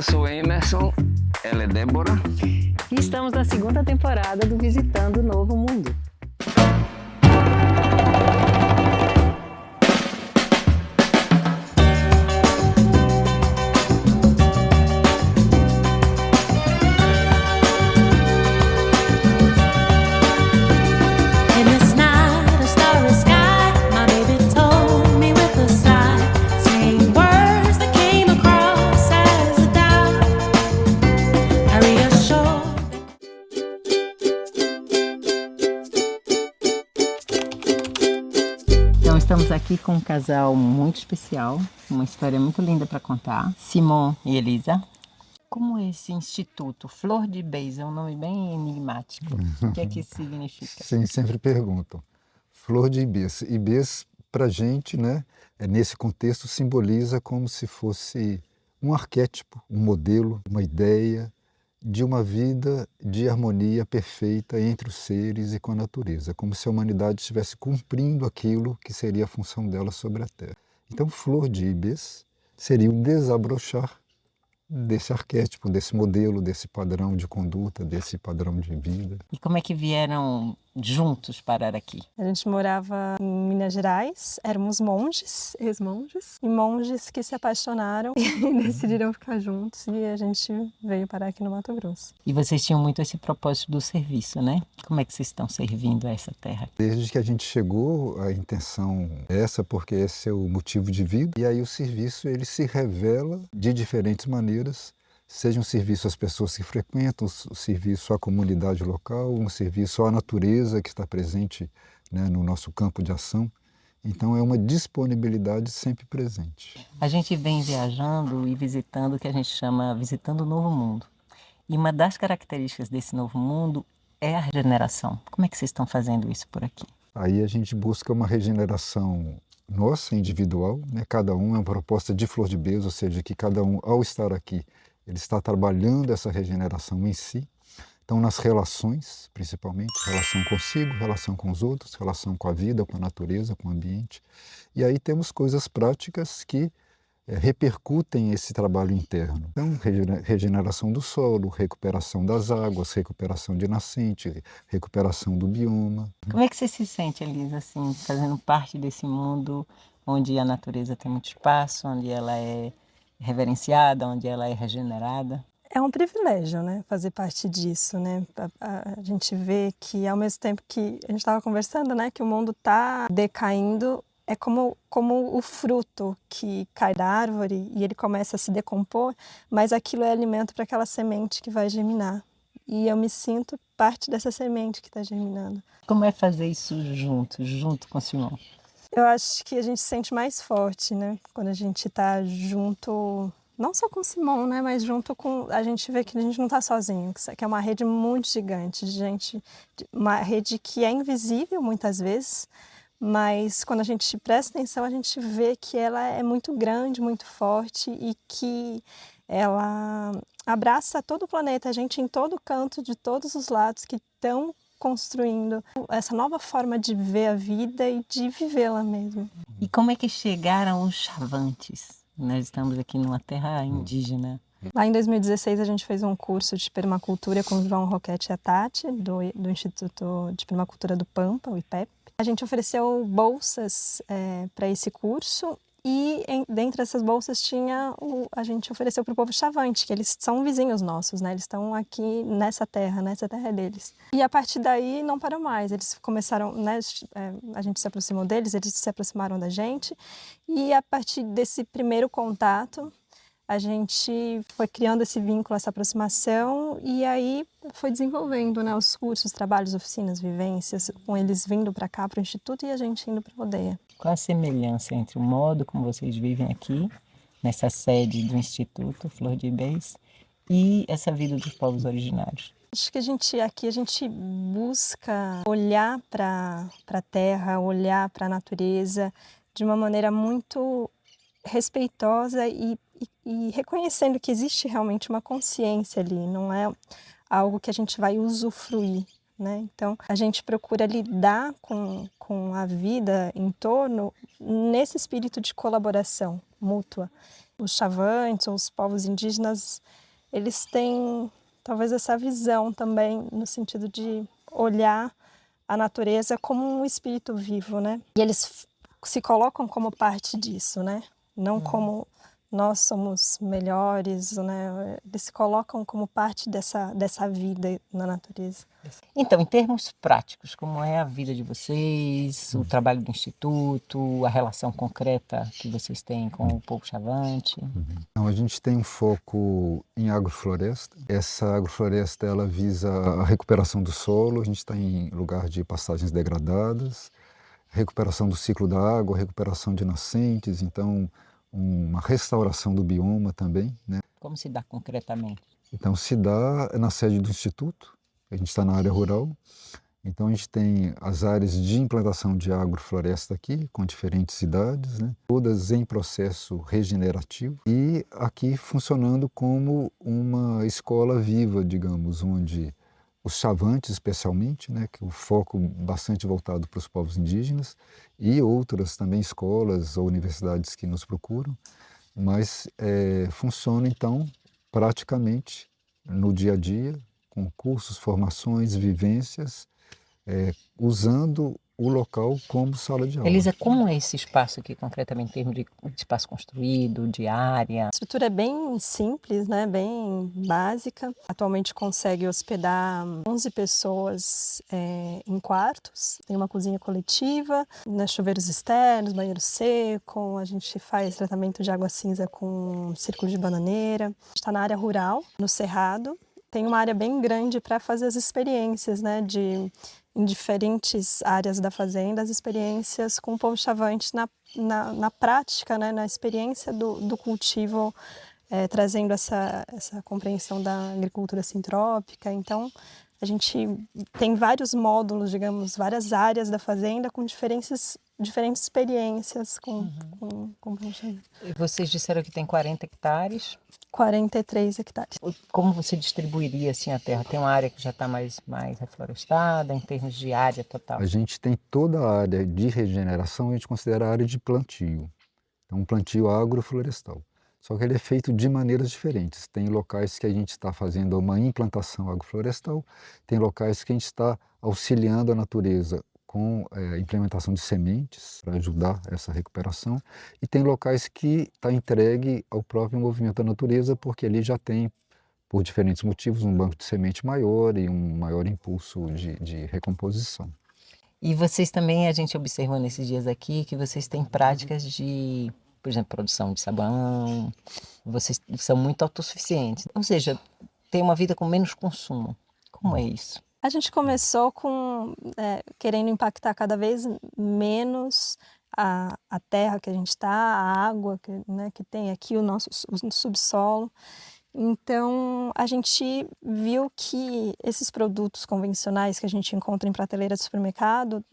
eu sou Emerson, ela é Débora. E estamos na segunda temporada do Visitando o Novo Mundo. Então estamos aqui com um casal muito especial, uma história muito linda para contar, Simon e Elisa. Como esse instituto, Flor de Ibês, é um nome bem enigmático. O que é que isso significa? Sim, sempre perguntam. Flor de Ibês. Ibês, para a gente, né, nesse contexto, simboliza como se fosse um arquétipo, um modelo, uma ideia de uma vida de harmonia perfeita entre os seres e com a natureza, como se a humanidade estivesse cumprindo aquilo que seria a função dela sobre a Terra. Então, Flor de Ibês seria o desabrochar desse arquétipo, desse modelo, desse padrão de conduta, desse padrão de vida. E como é que vieram juntos parar aqui? A gente morava em Minas Gerais, éramos monges, ex-monges, e monges que se apaixonaram e decidiram ficar juntos, e a gente veio parar aqui no Mato Grosso. E vocês tinham muito esse propósito do serviço, né? Como é que vocês estão servindo a essa terra? Desde que a gente chegou, a intenção é essa, porque esse é o motivo de vida, e aí o serviço ele se revela de diferentes maneiras, seja um serviço às pessoas que frequentam, um serviço à comunidade local, um serviço à natureza que está presente, né, no nosso campo de ação. Então é uma disponibilidade sempre presente. A gente vem viajando e visitando o que a gente chama visitando o novo mundo. E uma das características desse novo mundo é a regeneração. Como é que vocês estão fazendo isso por aqui? Aí a gente busca uma regeneração nossa, individual, né? Cada um é uma proposta de Flor de Ibês, ou seja, que cada um, ao estar aqui, ele está trabalhando essa regeneração em si. Então, nas relações, principalmente, relação consigo, relação com os outros, relação com a vida, com a natureza, com o ambiente. E aí temos coisas práticas que repercutem esse trabalho interno. Então, regeneração do solo, recuperação das águas, recuperação de nascente, recuperação do bioma. Como é que você se sente, Elisa, assim, fazendo parte desse mundo onde a natureza tem muito espaço, onde ela é reverenciada, onde ela é regenerada? É um privilégio, né, fazer parte disso, né? A gente vê que ao mesmo tempo que a gente estava conversando, né, que o mundo está decaindo, é como o fruto que cai da árvore e ele começa a se decompor, mas aquilo é alimento para aquela semente que vai germinar. E eu me sinto parte dessa semente que está germinando. Como é fazer isso junto com o Simon? Eu acho que a gente se sente mais forte, né? Quando a gente está junto, não só com o Simon, né? Mas junto com... A gente vê que a gente não está sozinho, que é uma rede muito gigante de gente, uma rede que é invisível muitas vezes, mas quando a gente presta atenção, a gente vê que ela é muito grande, muito forte e que ela abraça todo o planeta, a gente em todo canto, de todos os lados que estão construindo essa nova forma de ver a vida e de vivê-la mesmo. E como é que chegaram os Chavantes? Nós estamos aqui numa terra indígena. Lá em 2016 a gente fez um curso de permacultura com o João Roquete e a Tati, do Instituto de Permacultura do Pampa, o IPEP. A gente ofereceu bolsas para esse curso e dentre essas bolsas a gente ofereceu para o povo Chavante, que eles são vizinhos nossos, né? Eles estão aqui nessa terra é deles. E a partir daí não parou mais, eles começaram, né, a gente se aproximou deles, eles se aproximaram da gente e a partir desse primeiro contato a gente foi criando esse vínculo, essa aproximação e aí foi desenvolvendo, né, os cursos, trabalhos, oficinas, vivências, com eles vindo para cá, para o Instituto e a gente indo para a aldeia. Qual a semelhança entre o modo como vocês vivem aqui, nessa sede do Instituto Flor de Ibês, e essa vida dos povos originários? Acho que aqui a gente busca olhar para a terra, olhar para a natureza de uma maneira muito respeitosa e reconhecendo que existe realmente uma consciência ali, não é algo que a gente vai usufruir, né? Então, a gente procura lidar com a vida em torno nesse espírito de colaboração mútua. os Chavantes ou os povos indígenas, eles têm talvez essa visão também, no sentido de olhar a natureza como um espírito vivo, né? E eles se colocam como parte disso, né? Não como nós somos melhores, né? Eles se colocam como parte dessa vida na natureza. Então, em termos práticos, como é a vida de vocês, o trabalho do Instituto, a relação concreta que vocês têm com o povo Chavante? Então, a gente tem um foco em agrofloresta. Essa agrofloresta ela visa a recuperação do solo, a gente está em lugar de pastagens degradadas, recuperação do ciclo da água, recuperação de nascentes, então uma restauração do bioma também, né? Como se dá concretamente? Então se dá na sede do Instituto, a gente está na área rural, então a gente tem as áreas de implantação de agrofloresta aqui, com diferentes idades, né? Todas em processo regenerativo e aqui funcionando como uma escola viva, digamos, onde os Chavantes especialmente, né, que é o foco bastante voltado para os povos indígenas e outras também escolas ou universidades que nos procuram, mas funciona então praticamente no dia a dia, com cursos, formações, vivências, usando o local como sala de aula. Elisa, como é esse espaço aqui concretamente, em termos de espaço construído, de área? A estrutura é bem simples, né? Bem básica. Atualmente consegue hospedar 11 pessoas em quartos. Tem uma cozinha coletiva, né? Chuveiros externos, banheiro seco. A gente faz tratamento de água cinza com círculo de bananeira. A gente está na área rural, no Cerrado. Tem uma área bem grande para fazer as experiências, né? Em diferentes áreas da fazenda, as experiências com o povo Chavante na prática, né, na experiência do cultivo, trazendo essa compreensão da agricultura sintrópica. Então, a gente tem vários módulos, digamos, várias áreas da fazenda com diferentes experiências com o povo Chavante. Vocês disseram que tem 40 hectares. 43 hectares. Como você distribuiria assim a terra? Tem uma área que já está mais reflorestada, em termos de área total? A gente tem toda a área de regeneração, a gente considera a área de plantio. Então, um plantio agroflorestal. Só que ele é feito de maneiras diferentes. Tem locais que a gente está fazendo uma implantação agroflorestal, tem locais que a gente está auxiliando a natureza com a implementação de sementes para ajudar essa recuperação, e tem locais que está entregue ao próprio movimento da natureza, porque ali já tem, por diferentes motivos, um banco de semente maior e um maior impulso de recomposição. E vocês também, a gente observou nesses dias aqui, que vocês têm práticas de, por exemplo, produção de sabão, vocês são muito autossuficientes, ou seja, tem uma vida com menos consumo. Como é isso? A gente começou querendo impactar cada vez menos a terra que a gente está, a água que tem aqui, o nosso subsolo. Então, a gente viu que esses produtos convencionais que a gente encontra em prateleira de supermercado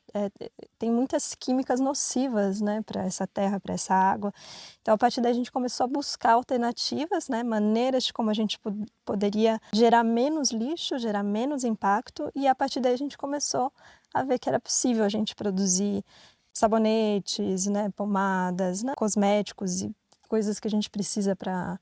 tem muitas químicas nocivas, né, para essa terra, para essa água. Então, a partir daí, a gente começou a buscar alternativas, né, maneiras de como a gente poderia gerar menos lixo, gerar menos impacto, e a partir daí a gente começou a ver que era possível a gente produzir sabonetes, né, pomadas, né, cosméticos e coisas que a gente precisa para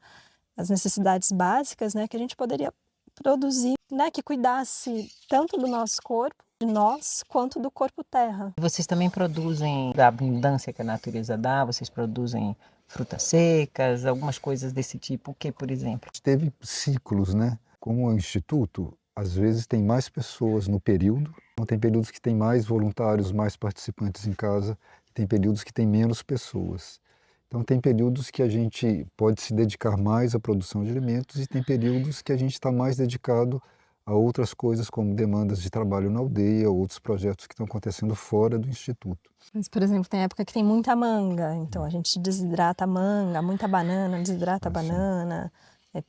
as necessidades básicas, né, que a gente poderia produzir, né, que cuidasse tanto do nosso corpo, de nós, quanto do corpo terra. Vocês também produzem da abundância que a natureza dá, vocês produzem frutas secas, algumas coisas desse tipo, o que, por exemplo? Teve ciclos, né? Como o Instituto, às vezes tem mais pessoas no período, então tem períodos que tem mais voluntários, mais participantes em casa, tem períodos que tem menos pessoas. Então, tem períodos que a gente pode se dedicar mais à produção de alimentos e tem períodos que a gente está mais dedicado a outras coisas, como demandas de trabalho na aldeia, ou outros projetos que estão acontecendo fora do Instituto. Mas, por exemplo, tem época que tem muita manga, então a gente desidrata a manga, muita banana, desidrata a banana,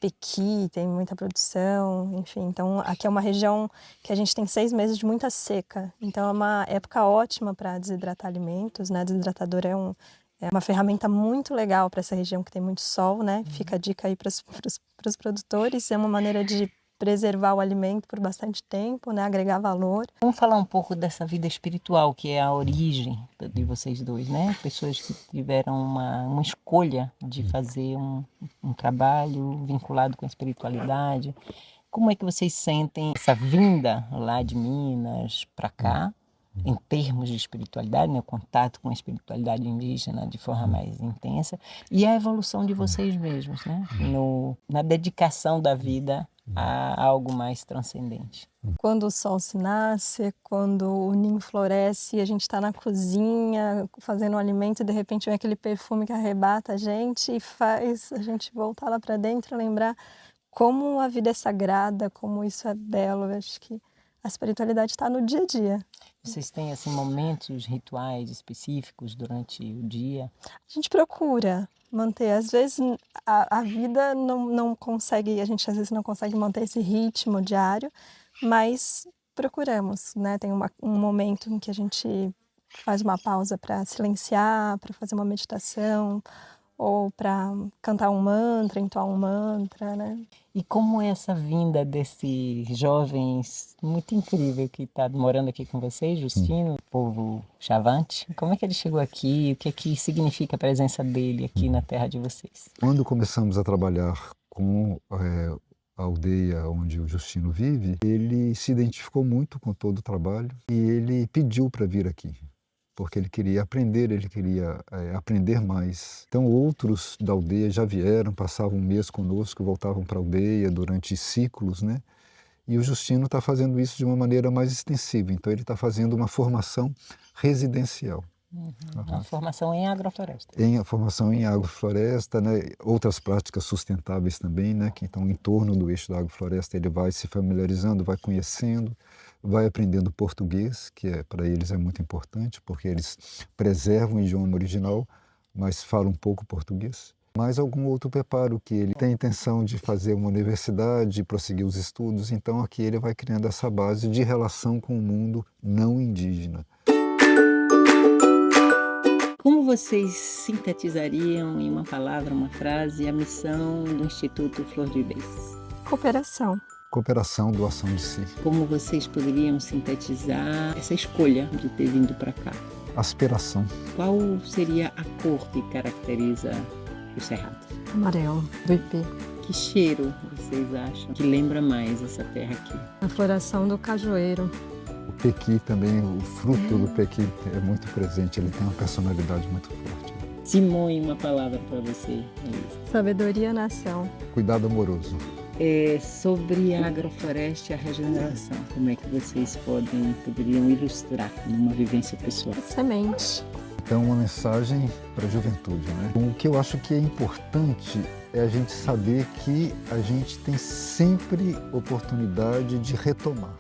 pequi, tem muita produção, enfim. Então, aqui é uma região que a gente tem 6 meses de muita seca, então é uma época ótima para desidratar alimentos, né? Desidratador é uma ferramenta muito legal para essa região que tem muito sol, né? Fica a dica aí para os produtores. É uma maneira de preservar o alimento por bastante tempo, né? Agregar valor. Vamos falar um pouco dessa vida espiritual, que é a origem de vocês dois, né? Pessoas que tiveram uma escolha de fazer um trabalho vinculado com a espiritualidade. Como é que vocês sentem essa vinda lá de Minas para cá, em termos de espiritualidade, né? O contato com a espiritualidade indígena de forma mais intensa, e a evolução de vocês mesmos, né? Na dedicação da vida a algo mais transcendente. Quando o sol se nasce, quando o ninho floresce, a gente está na cozinha fazendo um alimento e de repente vem aquele perfume que arrebata a gente e faz a gente voltar lá para dentro e lembrar como a vida é sagrada, como isso é belo. Eu acho que a espiritualidade está no dia a dia. Vocês têm assim, momentos rituais específicos durante o dia? A gente procura manter. Às vezes a vida não consegue, a gente às vezes não consegue manter esse ritmo diário, mas procuramos, né? Tem um momento em que a gente faz uma pausa para silenciar, para fazer uma meditação, ou para cantar um mantra, entoar um mantra, né? E como é essa vinda desse jovens muito incrível que está morando aqui com vocês, Justino, o povo Chavante? Como é que ele chegou aqui? O que é que significa a presença dele aqui na terra de vocês? Quando começamos a trabalhar com a aldeia onde o Justino vive, ele se identificou muito com todo o trabalho e ele pediu para vir aqui, porque ele queria aprender mais. Então outros da aldeia já vieram, passavam um mês conosco, voltavam para a aldeia durante ciclos, né? E o Justino está fazendo isso de uma maneira mais extensiva, então ele está fazendo uma formação residencial. Uma formação em agrofloresta. A formação em agrofloresta, né? Outras práticas sustentáveis também, né? Que então em torno do eixo da agrofloresta ele vai se familiarizando, vai conhecendo, vai aprendendo português, que para eles é muito importante, porque eles preservam o idioma original, mas falam um pouco português. Mais algum outro preparo que ele tem a intenção de fazer uma universidade, prosseguir os estudos, então aqui ele vai criando essa base de relação com o mundo não indígena. Como vocês sintetizariam em uma palavra, uma frase, a missão do Instituto Flor de Ibês? Cooperação. Cooperação, doação de si. Como vocês poderiam sintetizar essa escolha de ter vindo para cá? Aspiração. Qual seria a cor que caracteriza o Cerrado? Amarelo, do ipê. Que cheiro vocês acham que lembra mais essa terra aqui? A floração do cajueiro. O pequi também, o fruto do pequi é muito presente, ele tem uma personalidade muito forte. Simone, uma palavra para você, Elisa. Sabedoria na ação. Cuidado amoroso. Sobre a agrofloresta e a regeneração, como é que vocês poderiam ilustrar numa vivência pessoal? Semente. Então, uma mensagem para a juventude, né? O que eu acho que é importante é a gente saber que a gente tem sempre oportunidade de retomar.